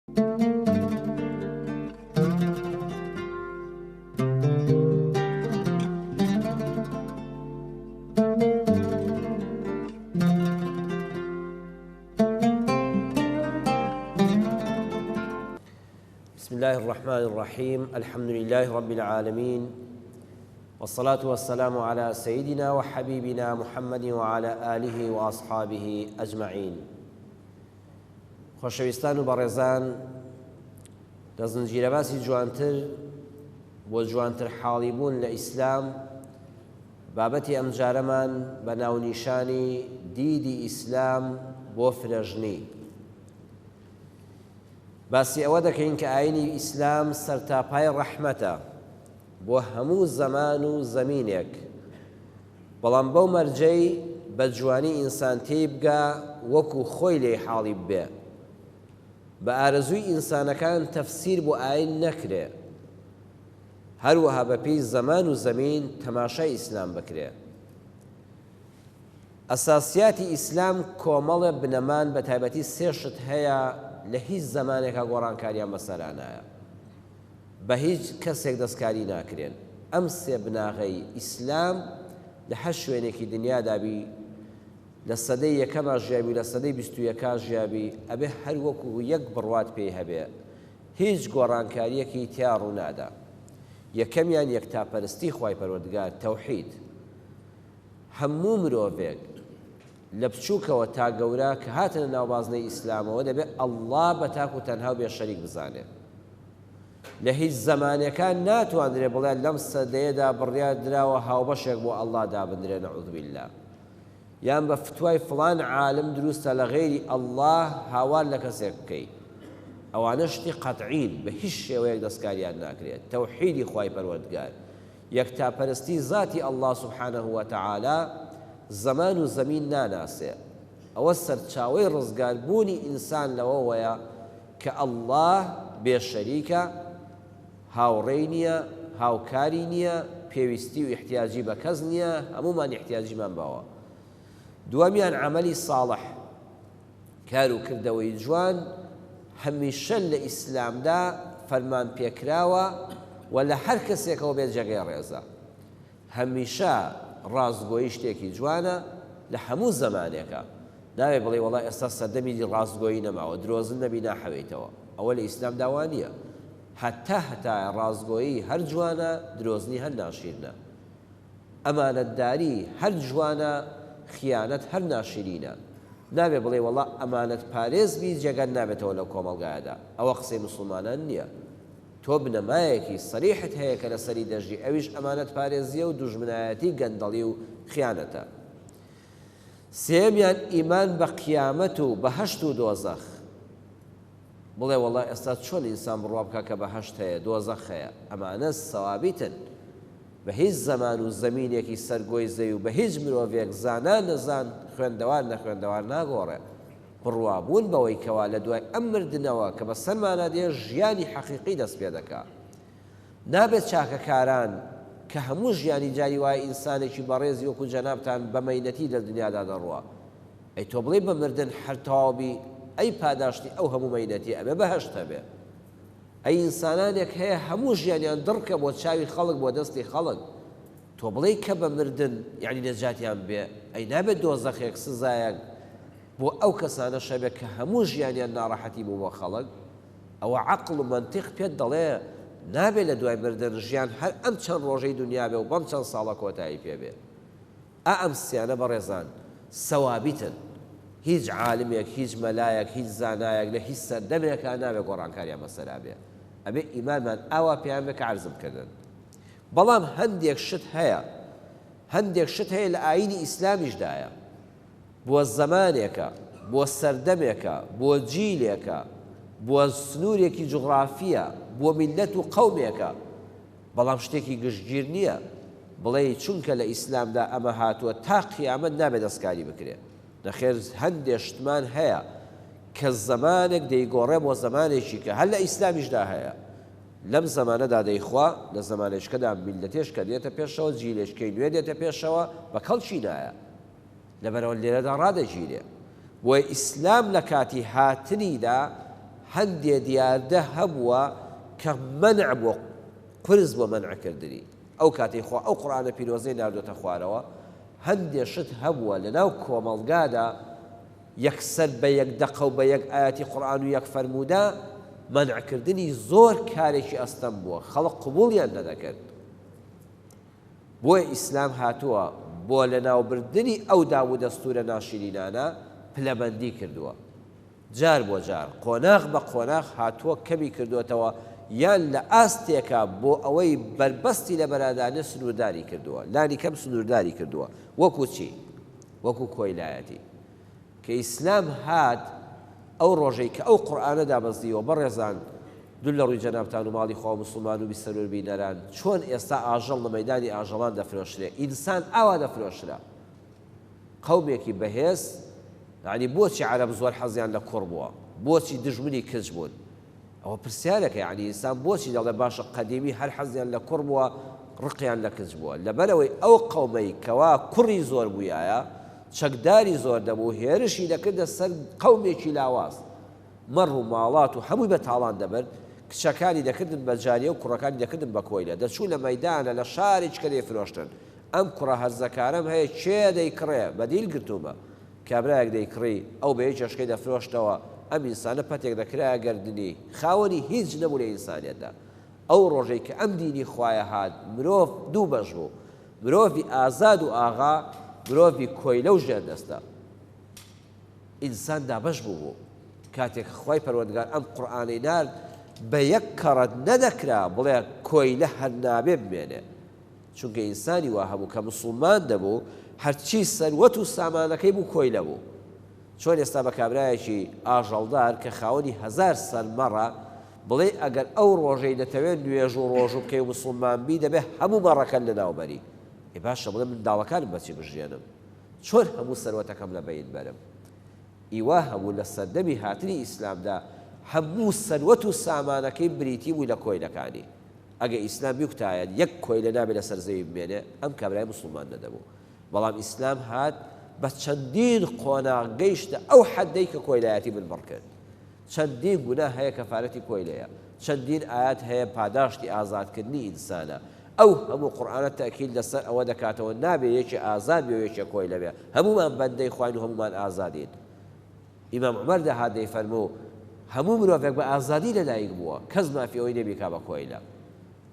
بسم الله الرحمن الرحيم الحمد لله رب العالمين والصلاة والسلام على سيدنا وحبيبنا محمد وعلى آله وأصحابه أجمعين خۆشەویستان و بەڕێزان لە زنجیرە باسی جوانتر بۆ جوانتر حاڵی بوون لە ئیسلام بابەتی ئەم جارەمان بە ناونیشانی دیدی ئیسلام بۆ فرەژنی باسی ئەوە دەکەین کە ئاینی ئیسلام سەرتاپای ڕەحمەتە بۆ هەموو زەمان و زەمینێک بەڵام بەو مەرجەی بە جوانی ئینسان تێی بگا وەکو خۆی لێی حاڵی ببێ بە ئارەزووی ئینسانەکان تەفسیر بۆ ئاین نەکرێ هەروەها بەپێی زەمان و زەمین تەماشای ئیسلام بکرێ ئەساسیاتی ئیسلام کۆمەڵە بنەمان بە تایبەتی سێ شت هەیە لە هیچ زەمانێکا گۆڕانکاریان بەسەرانایە بە هیچ کەسێک دەستکاری ناکرێن ئەم سێ بناغەی ئیسلام لە هەر شوێنێکی دنیادابی لە سەدەی یەکەما ژیابی لە سەدەی 21 ژیابی ئەبێ هەر وەکو یەک بڕوات پێی هەبێ هیچ گۆڕانکاریەکی تیا ڕوو نادا یەکەمیان یەکتاپەرستی خوای پەروەردگار تەوحید هەموو مرۆڤێک لە بچووکەوە تا گەورە کە هاتنە ناوبازنەی ئیسلامەوە دەبێت ئەڵڵا بە تاک و تەنها بێ شەریک بزانێت لە هیچ زەمانەکان ناتوانرێ بڵێن لەم سەدەیەدا بڕیار دراوە هاوبەشێک بۆ ئەڵڵا دابدرێ نەعوذ بالله یان بە فتوای فڵان عالم دروستە لە غەیری ئەڵڵا هاوار لە کەسێک بکەیت ئەوانە شتی قەتعین بە هیچ شێوەیەک دەستکاریان ناکرێت تەوحیدی خوای پەروەردگار یەکتاپەرستی ذاتی ئەڵڵا سوبحانەه وتەعالا زەمان و زەمین ناناسێ ئەوە سەرچاوەی ڕزگاربوونی ئینسان لەوەوەیە کە ئەڵڵا بێشەریکە هاوڕێی نییە هاوکاری نییە پێویستی و احتیاجی بە کەس نییە هەمومان احتیاجیمان باوە دووەمیان عەمەلی ساڵح کار و کردەوەی جوان هەمیشە لە ئیسلامدا فەرمان پێکراوە و لە هەر کەسێکەوە بێت جێگەی ڕێزە هەمیشە ڕازگۆیی شتێکی جوانە لە هەموو زەمانێکە ناوێ بڵێ وەڵای ئێستا سەردەمی ڕازگۆیی نەماوە درۆزن نەبی ناحەوێتەوە ئەوە لە ئیسلام داوا نییە هەتا ڕازگۆیی هەر جوانە درۆزنی هەر ناشیرنە ئەمانەتداری هەر جوانە خیانەت هەر ناشرینە نابێ بڵێ وەڵا ئەمانەت پارێزبی جێگەن نابێتەوە لەو کۆمەڵگایەدا ئەوە قسەی موسڵمانان نییە تۆ بنەمایەکی سەریحت هەیە کە لەسەری دەژی ئەویش ئەمانەت پارێزیە و دوژمنایەتی گەندەڵی و خیانەتە سێمیان ئیمان بە قیامەت و بەهەشت و دۆزەخ بڵێ وەڵا ئێستا چۆن ئینسان بڕوا بکە کە بەهەشت هەیە دۆزەخ هەیە ئەمانە سەوابیتن بە هیچ زەمان و زەمینێکی سەرگۆی زەوی و بە هیچ مرۆڤێک زانان نەزان خوێندەوار نەخوێندەوار ناگۆڕێ بڕوابوون بەوەی کەوا لە دوای ئەم مردنەوە کە بە سەرمانە دێ ژیانی حەقیقی دەست پێ دەکات نابێت چاکەکاران کە هەموو ژیانی جاری وایە ئینسانێکی بەڕێزی وەکو جەنابتان بە مەینەتی لە دنیادا دەڕوە ئەی تۆ بڵێ بە مردن هەر تەواوی ئەی پاداشتی ئەو هەموو مەینەتی ئەبێ بەهەشتە بێ ئەی ئینسانانێک هەیە هەموو ژیانیان دڕکە بۆ چاوی خەڵک بۆ دەستی خەڵک تۆ بڵێ کە بە مردن یعنی نەجاتیان بێ ئەی نابێت دۆزەخێک سزایەک بۆ ئەو کەسانە شەبێت کە هەموو ژیانیان ناڕەحەتی بوو بۆ خەڵک ئەوە عەقڵ و مەنتیق پێت دەڵێ نابێت لە دوای مردن ژیان هەر ئەم چەند ڕۆژەی دنیا بێ و بەم چەند ساڵە کۆتایی پێ بێ ئەم سیانە بەڕێزان سەوابیتن هیچ عالمێک هیچ مەلایەک هیچ زانایەک لە هیچ سەردەمێکا نابێت گۆڕانکاریان بەسەرا بێ ئەبێ ئیمانمان ئاوا پێیان بێ کە عەرزم کردن بەڵام هەندێک شت هەیە لە ئاینی ئیسلامیشدایە بۆ زەمانێکە بۆ سەردەمێکە بۆ جیلێکە بۆ سنوورێکی جوغرافیە بۆ میلەت و قەومێکە بەڵام شتێکی گشتگیر نییە بڵێ چونکە لە ئیسلامدا ئەمە هاتووە تا قیامەت نابێت دەستکاری بکرێت نەخێر هەندێک شتمان هەیە کە زەمانێک دەیگۆڕێ بۆ زەمانێکی کە هەر لە ئیسلامیشدا هەیە لەم زەمانەدا دەیخوا لە زەمانێشکەدا میلەتێش کە دێتە پێشەوە جیلێشکەی نوێ دێتە پێشەوە بە کەڵکی نایە لەبەرەوە لێرەدا ڕادەگیرێ بۆیە ئیسلام لە کاتی هاتنیدا هەندێ دیاردە هەبووە کە مەنع بووە قرس بۆ مەنعکردنی ئەو کاتەی خوا ئەو قورئانە پیرۆزەی ناردۆتە خوارەوە هەندێ شت هەبووە لەناو کۆمەڵگادا یەکسەر بە یەک دەقە و بە یەک ئاەتی قورئان و یەک فەرموودا مەنعکردنی زۆر کارێکی ئەستەم بووە خەڵق قبوڵیان نەدەکرد بۆیە ئیسلام هاتووە بۆ لەناوبردنی ئەو داو و دەستورە ناشرینانە پلەبەندی کردووە جار بۆ جار قۆناغ بە قۆناغ هاتووە کەمی کردوێتەوە یان لە ئاستێکە بۆ ئەوەی بربەستی لە بەرادانە سنوورداری کردووە لانی کەم سنوورداری کردووە وەکو چی وەکو کۆیلایەتی کە ئیسلام هات ئەو ڕۆژەی کە ئەو قورئانە دابەزیەوە بەڕێزان دوو لە ڕووی جەنابتان و ماڵی خوا مسلمان و بیسەرور بینەران چۆن ئێستا ئاژەڵ لە مەیدانی ئاژەڵان دەفرۆشرێ ئینسان ئاوا دەفرۆشرا قەومێکی بەهێز یعنی بۆچی عەرەب زۆر حەزیان لە کوڕ بووە بۆچی دژمنی کچ بوون ئەوە پرسیارەکە یعنی ئینسان بۆچی دەڵێ باشە قەدیمی هەر حەزیان لە کوڕ بووە ڕقیان لە کچ بووە لەبەرەوەی ئەو قەومەی کەوا کوڕی زۆر بوویایە چەکداری زۆر دەبوو هێرشی دەکردە سەر قەومێکی لاواز مەڕ و ماڵات و هەمووی بە تاڵان دەبرد کچەکانی دەکردن بە جاریە و کوڕەکانی دەکردن بە کۆیلە دەچوو لە مەیدانە لە شارێک کە دەیفرۆشتن ئەم کوڕە هەرزەکارەم هەیە کێ دەیکڕێ بەدیل گرتومە کابرایەک دەیکڕی ئەو بە هیچ ئەشکەی دەفرۆشتەوە ئەم ئینسانە پەتێک دەکرایە گەردنی خاوەنی هیچ نەبوو لە ئینسانیەتدا ئەو ڕۆژەی کە ئەم دینی خوایە هات مرۆڤ دوو بەش بوو مرۆڤی ئازاد و ئاغا مرۆڤی کۆیلە و ژێردەستە ئینسان دابەش بوو کاتێک خوای پەروەردگار ئەم قورئانەی نارد بە یەک کەڕەت نەدەکرا بڵێ کۆیلە هەر نابێ بمێنێ چونکە ئینسانی وا هەبوو کە مسڵمان دەبوو هەرچی سەروەت و سامانەکەی بوو کۆیلە بوو چۆن ئێستا بە کابرایەکی ئاژەڵدار کە خاوەنی 1000 سەرمەڕە بڵێ ئەگەر ئەو ڕۆژەی دەتەوێت نوێژ و ڕۆژ و بکەی و مسڵمان بی دەبێت هەموو مەڕەکەن لەناوبەری باشە بڵێ منداڵەکانم بەچی بژێنم چۆن هەموو سەروەتەکەم لە بەید بەرم ئیوا هەبوو لە سەردەمی هاتنی ئیسلامدا هەموو سەروەت و سامانەکەی بریتی بووی لە کۆیلەکانی ئەگە ئیسلام بیوکتایەت یەک کۆیلە نابێت لە سەرزەوی بمێنێ ئەم کابرای مسڵمان نەدەبوو بەڵام ئیسلام هات بە چەندین قۆناغ گەیشتە ئەو حەدەی کە کۆیلایەتی بنبڕ کرد چەندین گونا هەیە کەفارەتی کۆیلەیە چەندین ئاەت هەیە پاداشتی ئازادکردنی ئینسانە ئەو هەموو قورئانە تەکیل لەسەر ئەوە دەکاتەوە نابێ یەکی ئازاد بێ یەکێ کۆیلە بێ هەموومان بەندەی خوین و هەموومان ئازادین ئیمام عومەر دەهات دەیفەرموو هەموو مرۆڤێک بە ئازادی لەدایک بووە کەس مافی ئەوەی نەبی کا بە کۆیلە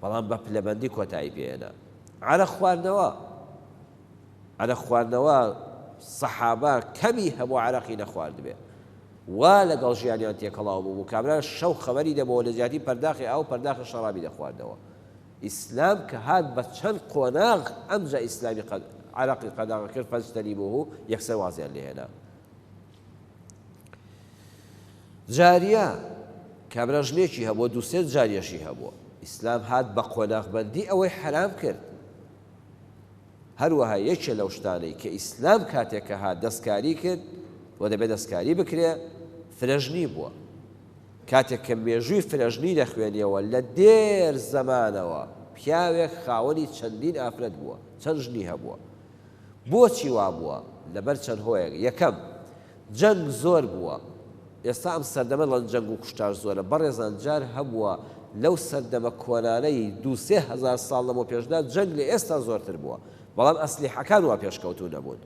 بەڵام بە پلەبەندی کۆتایی پێێنا عەرەق خواردنەوە سەحابە کەمی هەموو عەرەقی نەخوارد بێ وا لەگەڵ ژیانیان تێکەڵاو بوو کابرا شەو خەبەری دەبەوە لە زیاتی پەرداخی ئاو پەرداخی شەڕابی دەخواردەوە ئیسلام کە هات بە چەند قۆناغ ئەمجا ئیسلامی عەرەقی قەداغا کرد فەجتەنیبوه یەکسەر وازیان لێهێنا جاریە کابرا ژنێکی هەبووە دووسێ جاریەشی هەبووە ئیسلام هات بە قۆناغبەندی ئەوەی حرام کرد هەروەها یەکێ لەو شتانەی کە ئیسلام کاتێک کە هات دەستکاری کرد و دەبێت دەستکاری بکرێ فرەژنی بووە کاتێک کە مێژووی فرەژنی دەخوێنیەوە لە دێر زەمانەوە پیاوێک خاوەنی چەندین ئافرەت بووە چەند ژنی هەبووە بۆچی وا بووە لەبەر چەند هۆیەک یەکەم جەنگ زۆر بووە ئێستا ئەم سەردەمە لە جەنگ و کوشتار زۆرە بەڕێزان جار هەبووە لەو سەردەمە کۆنانەی 2-3 ساڵ لەمە پێشدا جەنگ لە ئێستا زۆرتر بووە بەڵام ئەسلیحەکان وا پێشکەوتوو نەبوون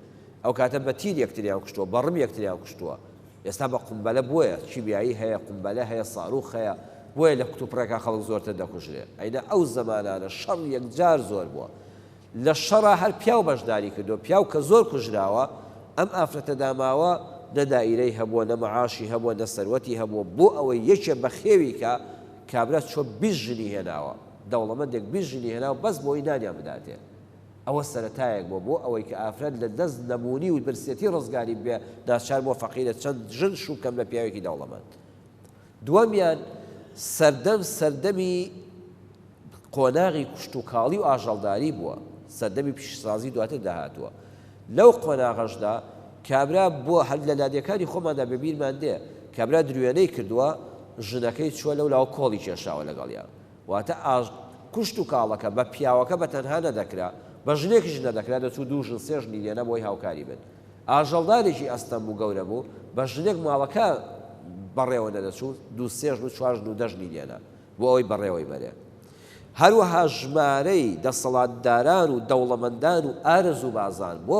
ئەو کاتە بە تیر یەکتریان کوشتووە بەڕم یەکتریان کوشتووە ئێستا بە قومبەلە بۆیە چیبیایی هەیە قومبەلە هەیە ساڕوخ هەیە بۆیە لە کتوپڕێکا خەڵک زۆرتر دەکوژرێ ئەیدا ئەو زەمانانە شەڕ یەکجار زۆر بووە لە شەڕا هەر پیاو بەشداری کردو پیاو کە زۆر کوژراوە ئەم ئافرەتە داماوە نە دائیرەی هەبووە نە مەعاشی هەبووە نە سەروەتی هەبووە بۆ ئەوەی یەکێ بە خێوی کە کابرا چۆ 20 ژنی هێناوە دەوڵەمەندێک 20 ژنی هێناوە بەس بۆی نانیان بداتێ ئەوە سەرەتایەک بۆ ئەوەی کە ئافرەت لە دەست نەبوونی و برسێتی ڕزگاری بێ ناچار بۆ فەقیرە چەند ژن شوکەم لە پیاوێکی دەوڵەمەند دووەمیان سەردەمی قۆناغی کوشتوکاڵی و ئاژەڵداری بووە سەردەمی پیشسازی دواتر داهاتووە لەو قۆناغەشدا کابرا بۆ هەر لە لادیەکانی خۆماندا بەبیرمان دێ کابرا دروێنەی کردووە ژنەکەی چووە لەو لاوە کۆڵی کێشاوە لەگەڵیان واتە کوشت و کاڵەکە بە پیاوەکە بە تەنها نەدەکرا بە ژنێکیش نەدەکرا دەچوو دوو ژن سێ ژنی لێنە بۆی هاوکاری بن ئاژەڵدارێکی ئەستەم بوو گەورە بوو بە ژنێک ماڵەکە بەڕێوە نەدەچوو دوو سێژن و چواژن و دەژنی لێنە بۆ ئەوەی بەڕێوەی بەرێ هەروەها ژمارەی دەسەڵاتداران و دەوڵەمەندان و ئارز و بازان بۆ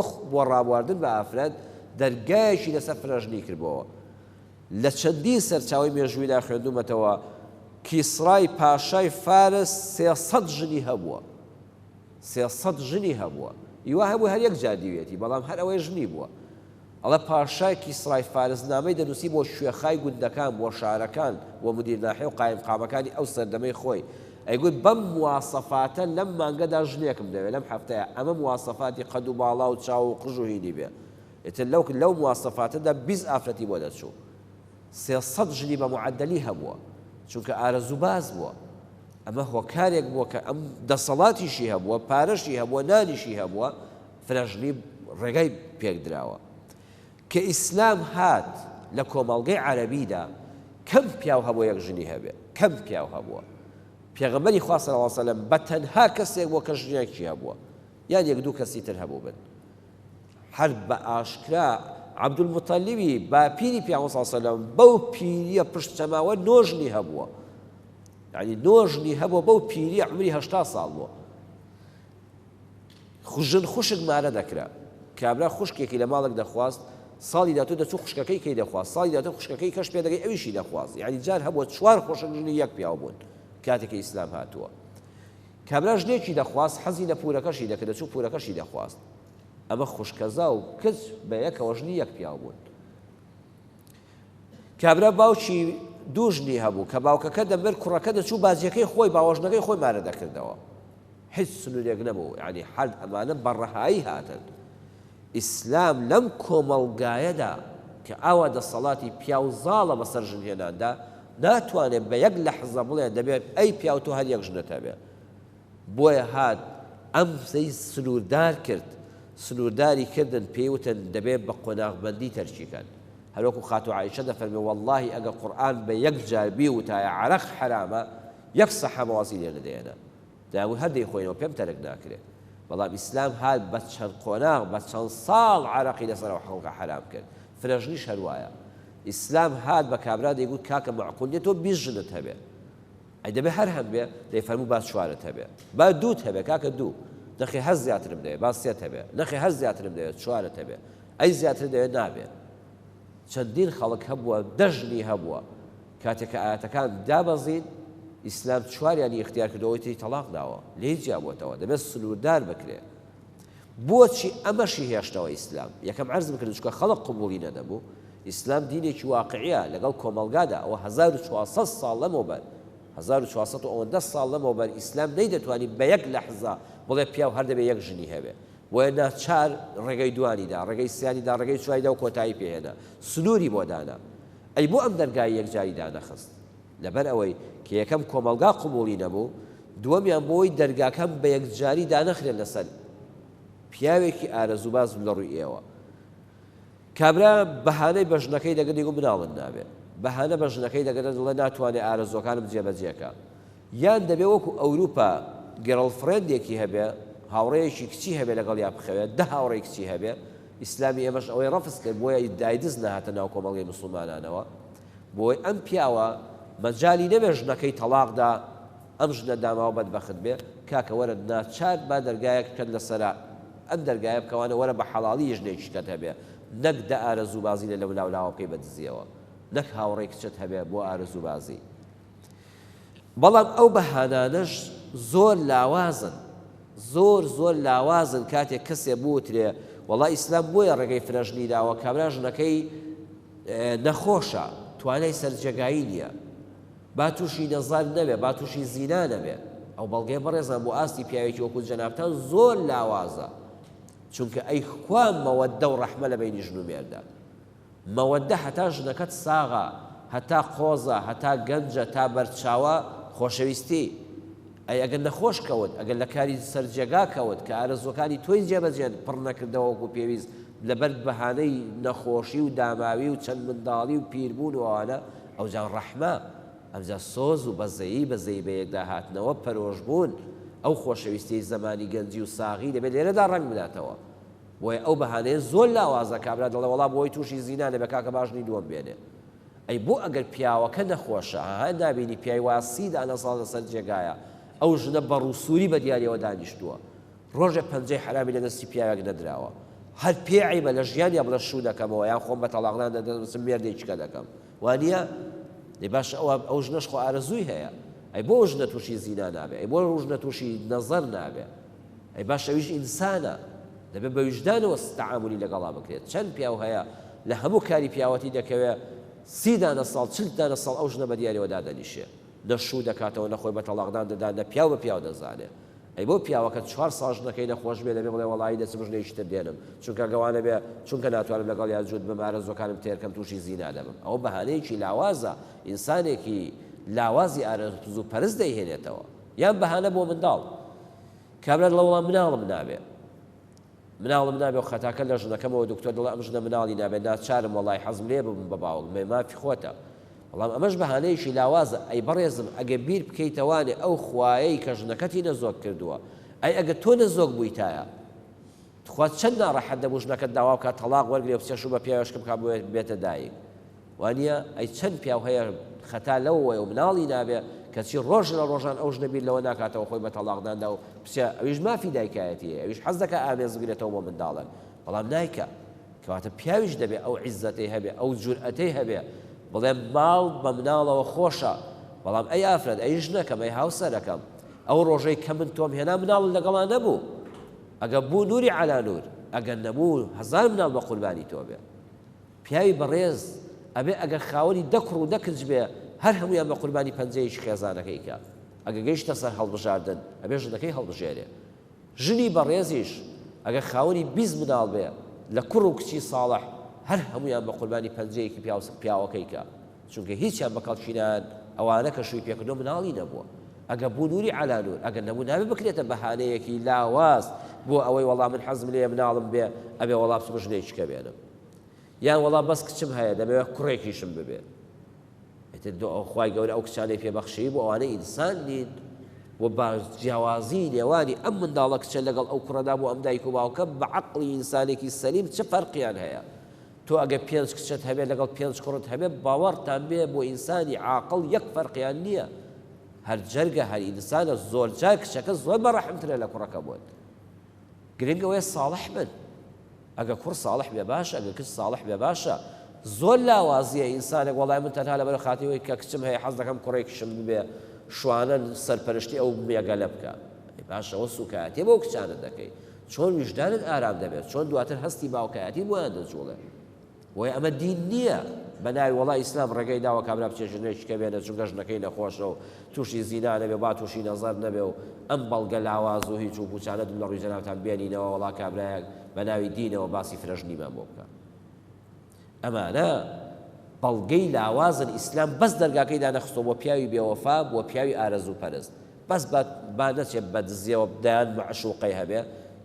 ڕابواردن بە ئافرەت دەرگایەکی لەسەر فرەژنی کردبەوە لە چەندین سەرچاوی مێژوویدا خوێندومەتەوە کیسڕای پاشای فارس 300 ژنی هەبووە 300 ژنی هەبووە هیوا هەبوو هەر یەک جار دیوێتی بەڵام هەر ئەوەی ژنی بووە ئەڵە پاشای کیسڕای فارس نامەی دەنووسی بۆ شوێخای گوندەکان بۆ شارەکان بۆ مدیرناحێ و قایمقامەکانی ئەو سەردەمەی خۆی ئەیگوت بەم مواسەفاتە لەم مانگەدا ژنێکم دەوێت لەم هەفتەیە ئەمە مواسەفاتی قەد و باڵا و چاو و قژ و هینی بێ ئێتر لەو مواسەفاتەدا 20 ئافرەتی بۆ دەچوو 300 ژنی بە معدەلی هەبووە چونکە ئارەزوو باز بووە ئەمە هۆکارێک بووە کە ئەم دەسەڵاتیشی هەبووە پارەشی هەبووە نانیشی هەبووە فرەژنی ڕێگای پێکدراوە کە ئیسلام هات لە کۆمەڵگەی عەرەبیدا کەم پیاو هەبووە یەک ژنی هەبێ کەم پیاو هەبووە پێغەمبەری خوا صلی الله علیه و سلم بە تەنها کەسێک بووە کە ژنێکی هەبووە یان یەک دوو کەسی تر هەبوو بن هەر بە ئاشکرا عەبدولموتەلیبی باپیری پێغەمبەر صلی الله علیه و سلم بەو پیریە پشت چەماوە 9 ژنی هەبووە یعنی 9 ژنی هەبووە بەو پیری عمری 80 ساڵ بووە ژن خوشک مارە دەکرا کابرا خوشکێکی لە ماڵێک دەخواست ساڵی داهاتوو دەچوو خوشکەکەی کەی دەخواست ساڵی داهاتوو خوشکەکەی کەش پێ دەگەی ئەویشی دەخواست یعنی جار هەبووە 4 خوشک ژنی یەک پیاو بوون کاتێکی ئیسلام هاتووە کابرا ژنێکی دەخواست حەزی لە پورەکەشی دەکرد دەچوو پورەکەشی دەخواست ئەمە خوشکەزا و کچ بە یەکەوە ژنی یەک پیاو بوون کابرا باوکی دوو ژنی هەبوو کە باوکەکە دەمبەر کوڕەکە دەچوو بازیەکەی خۆی باوەژنەکەی خۆی مارە دەکردەوە هیچ سنوورێک نەبوو یعنی هەر ئەمانە بەڕەهایی هاتن ئیسلام لەم کۆمەڵگایەدا کە ئاوا دەسەڵاتی پیاوزاڵە بەسەر ژن هێناندا ناتوانێت بە یەک لەحزە بڵێ دەبێت ئەی پیاو تۆ هەر یەک ژنت هەبێ بۆیە هات ئەم سنووردار کرد سنوورداری کردن پێیوتن دەبێت بە قۆناغبەندی تەرکیکەن هەروەکو خاتو عایشە دەفەرمێ وەڵڵاهی ئەگە قورئان بە یەک جار بیوتایە عەرەق حرامە یەک سەحە مەواسی لێ نەدەێنە داوی هەردەی خۆینەوە پێم تەرک ناکرێت بەڵام ئیسلام هات بە چەند قۆناغ بە چەند ساڵ عەرەقی لەسەرەوە حەڵقە حرام کرد فرەژنیش هەروایە ئیسلام هات بە کابرا دەیگوت کاکە معقول نییە تۆ 20 ژنت هەبێ ئەی دەبێ هەر هەم بێ دەیفەرموو با 4ت هەبێ با 2ت هەبێ کاکە 2 نەخێ هەر زیاترم دەوێت با 3ت هەبێ نەخێ هەر زیاترم دەوێت 4ت هەبێ ئەی زیاتر دەوێت نابێت چەندین خەڵک هەبووە 10 ژنی هەبووە کاتێک کە ئاەتەکان دابەزین ئیسلام 4یانی اختیار کردەوەی تری تەلاق داوە لێی جیابووەتەوە دەبێت سنووردار بکرێ بۆچی ئەمەشی هێشتەوە ئیسلام یەکەم عەرزم کرد چکە خەڵق قبوڵی نەدەبوو ئیسلام دینێکی واقعیە لەگەڵ کۆمەڵگادا ئەوە 1400 ساڵ لەمەوبەر 1400 ساڵ لەمەوبەر ئیسلام نەیدەتوانی بە یەک لەحزە بڵێ پیاو هەر دەبێ یەک ژنی هەبێ بۆیە ناچار ڕێگەی دوانیدا ڕێگەی سیانیدا ڕێگەی چوایدا و کۆتایی پێهێنا سنووری بۆ دانا ئەی بۆ ئەم دەرگای یەکجاری دانەخست لەبەر ئەوەی کە یەکەم کۆمەڵگا قبوڵی نەبوو دووەمیان بۆی دەرگاکەم بە یەکجاری دانەخرێن لەسەر پیاوێکی ئارەزوباز لە ڕووی ئێوە کابرا بەهانەی بە ژنەکەی دەگەن دیگو مناڵن نابێت بەهانە بە ژنەکەی دەگەن دڵێ ناتوانێت ئارەزوەکانم جێبەجێکە یان دەبێ وەکو ئەوروپا گەڕڵفرێندێکی هەبێ هاوڕێیەکی کچی هەبێ لەگەڵ یا بخەوێت 10 هاوڕێی کچی هەبێ ئیسلامی ئێمەش ئەوەی ڕەفز کرد بۆیە دایدز نەهاتە ناو کۆمەڵگەی موسڵمانانەوە بۆی ئەم پیاوە مەجالی نەبێ ژنەکەی تەلاقدا ئەم ژنە داماوە بەدبەخت بێ کاکە وەرە ناچار با دەرگایەک بکەن لەسەرا ئەم دەرگایە بکەوانە وەرە بە حەڵاڵی ژنێکیشکەت هەبێ نەک دە ئارەزووبازی لە لەولاولاوە بکەی بەدزیەوە نەک هاوڕێی کچت هەبێ بۆ ئارەزووبازی بەڵام ئەو بەهانانەش زۆر لاوازن زۆر لاوازن کاتێک کەسێ بوترێ وەڵا ئیسلام بۆیە ڕێگەی فرەژنی داوە کابرا ژنەکەی نەخۆشە توانای سەرجێگایی نییە با تووشی نەزار نەبێ با تووشی زینا نەبێ ئەو بەڵگەی بەڕێزان بۆ ئاستی پیاوێکی وەکو جەنابتان زۆر لاوازە چونکە ئەی خوا مەوەددە و ڕەحمە لە بینی ژن و مێردا مەوەددە هەتا ژنەکەت ساغا هەتا قۆزە هەتا گەنجە تا بەرچاوە خۆشەویستی ئەی ئەگەر نەخۆش کەوت ئەگەر لە کاری سەرجێگا کەوت کە ئارەزوەکانی تۆی جێبەجێن پڕ نەکردەوە وەکو پێویست لەبەر بەهانەی نەخۆشی و داماوی و چەند منداڵی و پیربوون و ئەوانە ئەوجا ڕەحمە ئەمجا سۆز و بەزەیی بە یەکدا هاتنەوە پەرۆژبوون ئەو خۆشەویستی زمانی گەنجی و ساغی دەبێت لێرەدا ڕەنگ بداتەوە بۆیە ئەو بەهانەیە زۆر لاوازە کابرا دەڵێ وەڵا بۆی تووشی زینا نەبێ کاکە باش نی دووەم بێنێ ئەی بۆ ئەگەر پیاوەکە نەخۆشە ها نابینی پیاوی وایە 30 دانە ساڵ لەسەر جێگایە ئەو ژنە بە ڕووسوری بە دیاریەوە دانیشتووە ڕۆژێ پەنجەی حرامی لە دەستی پیاوێک نەدراوە هەر پێ عیبە لە ژیانیا بڵە شوو دەکەمەوە یان خۆم بە تەلاقدان دەدەم مێردێکیکە دەکەم وانە دەی باش ئەو ژنەش خۆ ئارەزووی هەیە ئەی بۆ ژنە تووشی زینا نابێ ئەی بۆ ژنە تووشی نەزەر نابێ ئەی باش ئەویش ئینسانە دەبێت بە وجدانەوە تەعاملی لەگەڵا بکرێت چەند پیاو هەیە لە هەموو کاری پیاوەتی دەکەوێت 30 دانە ساڵ 40 دانە ساڵ ئەو ژنە بە دیاریەوە دادەنیشێ نەشوو دەکاتەوە نەخۆی بە تەلاقدان دەدات نە پیاو بە پیاو دەزانێت ئەی بۆ پیاوەکە 4 ساڵ ژنەکەی نەخۆش بێ دەبێ بڵێ وەڵی دەچم ژنێکی تر دێنم چونکە گەوانە بێ چونکە ناتوانم لەگەڵ یا جوود بم ئارەزوەکانم تێرکەم تووشی زینا دەبم ئەوە بەهانەیەکی لاوازە ئینسانێکی لاوازی ئارەزوو پەرست دەیهێنێتەوە یان بەهانە بۆ منداڵ کابرا لە وەڵام مناڵم نابێ مناڵم نابێ و خەتاکە لە ژنەکەمەوە دکتۆر دڵە ئەم ژنە مناڵی نابێت ناچارم وەڵی حەزم لێ ببم بە باوک مافی خۆتە بەڵام ئەمەش بەهانەیەکی لاوازە ئەی بەڕێزم ئەگە بیر بکەیتەوانێ ئەو خوایەی کە ژنەکەتی نەزۆک کردووە ئەی ئەگە تۆ نەزۆک بوویتایە خوا چەند ناڕەحەت دەبوو ژنەکەت داوا بکات تەلاق وەرگێ و سێش و بە پیاوێشکە بکات بێتە دایک وانە ئەی چەند پیاو هەیە خەتا لەوەوەی و مناڵی نابێ کەچی ڕۆژ لە ڕۆژان ئەو ژنە بیر لەوە ناکاتەوە خۆی بە تەلاقداندا و پسە ئەویش مافی دایکایەتیە ئەویش حەز دەکە ئامێز بگرێتەوە بۆ منداڵن بەڵام نایکە کەواتە پیاویش دەبێ ئەو عیزەتەی هەبێ ئەو جورئەتەی هەبێ بڵێ ماڵ بە مناڵەوە خۆشە بەڵام ئەی ئافرەت ئەی ژنەکەم ئەی هاوسەرەکەم ئەو ڕۆژەی کە من تۆم هێنا مناڵ لەگەڵا نەبوو ئەگە بوو نووری عەلا نوور ئەگەر نەبوو هەزار مناڵ بە قوربانی تۆ بێ پیاوی بەڕێز ئەبێ ئەگەر خاوەنی دەکڕ و دەکرد بێ هەر هەمویان بە قوربانی پەنجەیەکی خێزانەکەی کە ئەگە گەیشتە سەر هەڵبژاردن ئەبێ ژنەکەی هەڵبژێرێ ژنی بەڕێزیش ئەگە خاوەنی 20 مناڵ بێ لە کوڕ و کچی ساڵح هەر هەمویان بە قوربانی پەنجەیەکی پیاوەکەی کە چونکە هیچیان بەکەڵچینان ئەوانە کە شووی پێکردو مناڵی نەبووە ئەگە بوو نووری عەلا نوور ئەگەر نەبوو نابێ بکرێتە بەهانەیەکی لاواز بۆ ئەوەی وەڵام من حەزم لێ مناڵم بێ ئەبێ وەڵام ژنێکیکە بێنم یان وەڵام بەس کچم هەیە دەبێت کوڕێکیشم ببێ خوای گەورە ئەو کچانەی پێبەخشی بۆ ئەوانە ئینسان نین و بە جیاوازی نێوانی ئەم منداڵە کچە لەگەڵ ئەو کوڕەدا بۆ ئەم دایک و باوکە بە عەقڵی ئینسانێکی سەلیم چه فەرقیان هەیە تۆ ئەگە 5 کچت هەبێت لەگەڵ 5 کوڕت هەبێت باوەڕتان بێ بۆ ئینسانی عاقڵ یەک فەرقیان نییە هەر جەرگە هەر ئینسانە زۆر جار کچەکە زۆر بەڕەحمترە لە کوڕەکە بوون گرنگەوەی ساڵح بن ئەگە کوڕ ساڵح بێ باشە ئەگە کچ ساڵح بێ باشە زۆر لاوازیە ئینسانێک وەڵای من تەنها لەبەر خاتیەوەی کە کچم هەیە حەز دەکەم کوڕێکیشم ببێ شوانە سەرپەرشتی ئەو مێگەلە بکە باشەوە سوکایەتی بۆ کچانت دەکەی چۆن ویژدانت ئارام دەبێت چۆن دواتر هەستی باوکایەتی بۆیان دەجوڵێ وی ئەمە دین نییە بە ناوی وەڵای ئیسلام ڕێگەی داوە کابرا بچێژنێکیکە بێنە چونکە ژنەکەی نەخۆشە و تووشی زینا نەبێ با تووشی نەزەر نەبێ و ئەم بەڵگە لاواز و هیچ و پوچانە لە ڕووی جەنابتان بێنینەوە وەڵا کابرایەک بە ناوی دینەوە باسی فرەژنیمان بۆ بکە ئەمانە بەڵگەی لاوازن ئیسلام بەس دەرگاکەی دانەخستەوە بۆ پیاوی بێوەفا بۆ پیاوی ئارەزوو پەرست بەس با نەچێت بە دزیەوە دایان مەعشوقەی هەبێ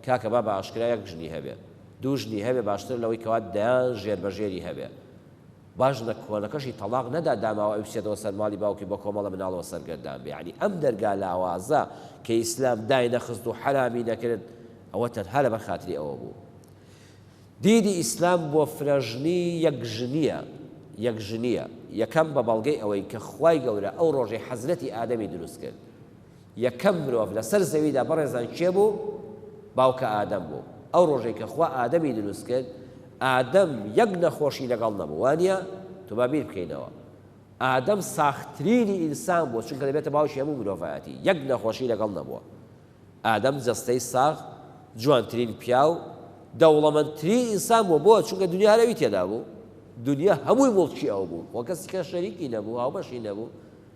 کاکە با بە ئاشکرا یەک ژنی هەبێ دوو ژنی هەبێ باشتر لەوەی کەوا دایان ژێربەژێری هەبێ باش کۆنەکەشی تەلاق نەدا داماوە ئەو بچێتەوە سەر ماڵی باوکی بە کۆمەڵە مناڵەوە سەرگەردان بێ یعنی ئەم دەرگا لاوازە کە ئیسلام دای نەخست و حرامی نەکرد ئەوە تەنها لەبەر خاتری ئەوە بوو دیدی ئیسلام بۆ فرەژنی یەک ژنیە یەکەم بە بەڵگەی ئەوەی کە خوای گەورە ئەو ڕۆژەی حەزرەتی ئادەمی دروست کرد یەکەم مرۆڤ لەسەر زەویدا بەڕێزان کێ بوو باوکە ئادەم بوو ئەو ڕۆژەی کە خوا ئادەمی دروست کرد ئادەم یەک نەخۆشی لەگەڵ نەبوو وانە تو بابیر بکەینەوە ئادەم ساخترینی ئینسان بوو چونکە دەبێتە باوشی هەموو مرۆڤایەتی یەک نەخۆشی لەگەڵ نەبووە ئادەم جەستەی ساخت جوانترین پیاو دەوڵەمەندترین ئینسان بوو بۆ چونکە دنیا هەرەوی تێدا بوو دنیا هەمووی مڵکی ئەو بوو وە کەسی کە شەریکی نەبوو هاوبەشی نەبوو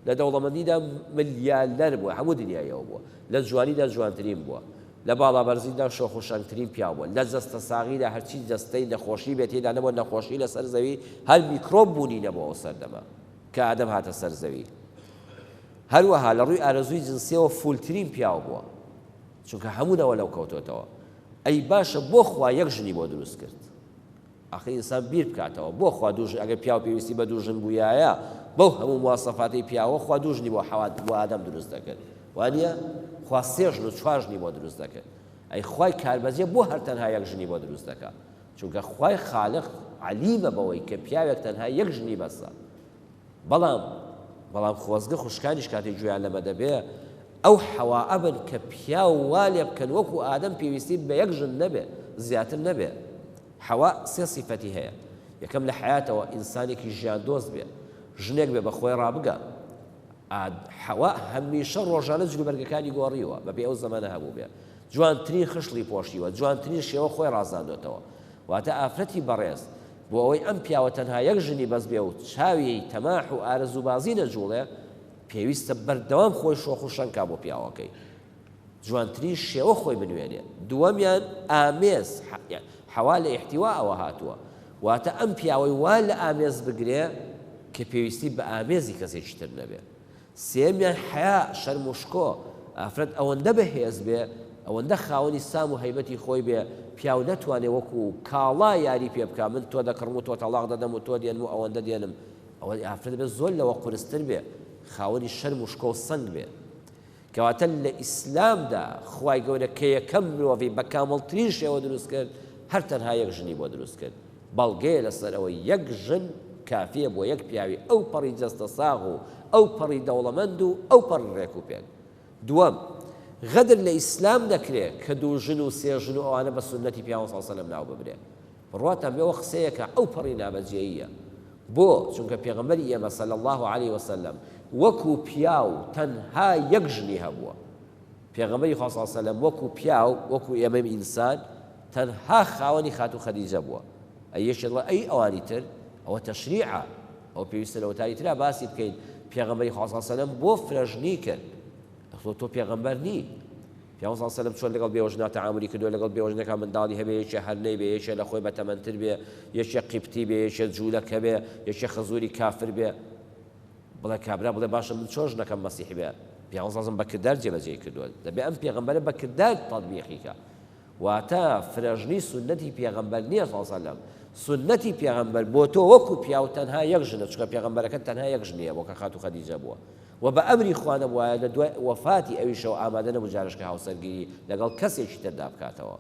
لە دەوڵەمەندیدا ملیاردەر بووە هەموو دنیایەوە بووە لە جوانیدا جوانترین بووە لە باڵابەرزیدا شۆخ و شەنگترین پیا بووە لە جەستە ساغیدا هەرچی جەستەی نەخۆشی بێت تێدا نەبووە نەخۆشی لەسەر زەوی هەر میکرۆب بوونی نەبووە ئەو سەردەما کە ئادەم هاتە سەر زەوی هەروەها لە ڕووی ئارەزووی جنسیەوە فولترین پیاو بووە چونکە هەموونەوە لەو کەوتۆتەوە ئەی باشە بۆ خوا یەک ژنی بۆ دروست کرد ئاخر ئینسان بیر بکاتەوە بۆ خوا دوو ژن ئەگەر پیاو پێویستی بە دوو ژن بوویایە بەو هەموو مواسەفاتی پیاوە خوا دوو ژنی بۆ حەوات بۆ ئادەم دروست دەکرد وانە خوا سێ ژن و چوار ژنی بۆ دروست دەکرد ئەی خوای کاربەجێ بۆ هەر تەنها یەک ژنی بۆ دروست دەکات چونکە خوای خالق عەلیمە بەوەی کە پیاوێک تەنها یەک ژنی بەسە بەڵام خۆزگە خوشکانیش کاتی گویان لەمە دەبێ ئەو حەوا بن کە پیا و وا لێ بکەن وەکو ئادەم پێویستی بە یەک ژن نەبێ زیاتر نەبێ حەوا سێ سیفەتی هەیە یەکەم لە حیاتەوە ئینسانێکی ژیان دۆست بێ ژنێک بێ بە خۆی ڕابگە حەوا هەمیشە ڕۆژانە جلوبەرگەکانی گۆڕیوە بەبێ ئەو زەمانە هەبوو بێ جوانترین خشتی پۆشیوە جوانترین شێوە خۆی ڕازاندۆتەوە واتە ئافرەتی بەڕێز بۆ ئەوەی ئەم پیاوە تەنها یەک ژنی بەس بێ و چاوی تەماح و ئارەزوبازی نەجوڵێ پێویستە بەردەوام خۆی شۆخ و شەنکا بۆ پیاوەکەی جوانترین شێوە خۆی بنوێنێ دووەمیان ئامێز حەوا لە ئیحتیوا ئەوە هاتووە واتە ئەم پیاوەی وا لە ئامێز بگرێ کە پێویستی بە ئامێزی کەسێکی تر نەبێ سێمیان حیا شەرم و شکۆ ئافرەت ئەوەندە بەهێز بێ ئەوەندە خاوەنی سام و هەیبەتی خۆی بێ پیاو نەتوانێ وەکو کاڵا یاری پێ بکە من تۆ دەکڕم و تۆ تەڵاق دەدەم و تۆ دێنم و ئەوەندە دێنم ئەوە ئافرەت بێ زۆر لەوە قورستر بێ خاوەنی شەرم و شکۆ و سەنگ بێ کەواتە لە ئیسلامدا خوای گەورە کە یەکەم مرۆڤی بە کامەڵترین شێوە دروست کرد هەر تەنها یەک ژنی بۆ دروست کرد بەڵگەیە لەسەر ئەوەی یەک ژن کافیە بۆ یەک پیاوی ئەو پەڕی جەستە ساغ و ئەو پەڕی دەوڵەمەند و ئەو پەڕ ڕێک و پێک دووەم غەدر لە ئیسلام دەکرێت کە دوو ژن و سێ ژن و ئەوانە بە سونەتی پیاوە صلی الله علیه و سلم ناو ببرێ بڕواتان بێەوە قسەیەکە ئەو پەڕی نابەجێیە بۆ چونکە پێغەمبەری ئێمە صلی الله علیه وسلم وەکو پیاو تەنها یەک ژنی هەبووە پێغەمبەری خوا صلی الله علیه وسلم وەکو پیاو وەکو ئێمە ئینسان تەنها خاوەنی خات و خەدیجە بووە ئەیەشڵە ئەی ئەوانی تر ئەوە تەشریعە ئەو پێویستە لە وتاری ترا باسی بکەین پێغەمبەری خوا صلی الله علیه وسلم بۆ فرەژنی کرد تۆ پێغەمبەر نی پیامبەر صلی الله علیه و سلم چۆن لەگەڵ بێوەژنا تەعاملی کردووە لەگەڵ بێوەژنەکان منداڵی هەبێ یەکێ هەرنەی بێ یەکێ لە خۆی بەتەمەنتر بێ یەکێ قیبتی بێ یەکێ جوولەکە بێ یەکێ خەزووری کافر بێ بڵێ کابرا بڵێ باشە من چۆن ژنەکەم مەسیحی بێ پیامبەر صلی الله علیه و سلم بە کردار جێبەجێ کردووە دەبێ ئەم پێغەمبەرە بە کردار تەطبیقیکە واتە فرەژنی سونەتی پێغەمبەر نییە صلی الله علیه و سلم سنەتی پێغەمبەر بۆ تۆ وەکو پیاو تەنها یەک ژنە چونکە پێغەمبەرەکە تەنها یەک ژنیە بۆ کە خات و خەدیجە بووە و بە ئەمری خوا نەبووایە لە دوای وەفاتی ئەویشەوە ئامادە نەبوو جارشکە هاوسەرگیری لەگەڵ کەسێکی تردا بکاتەوە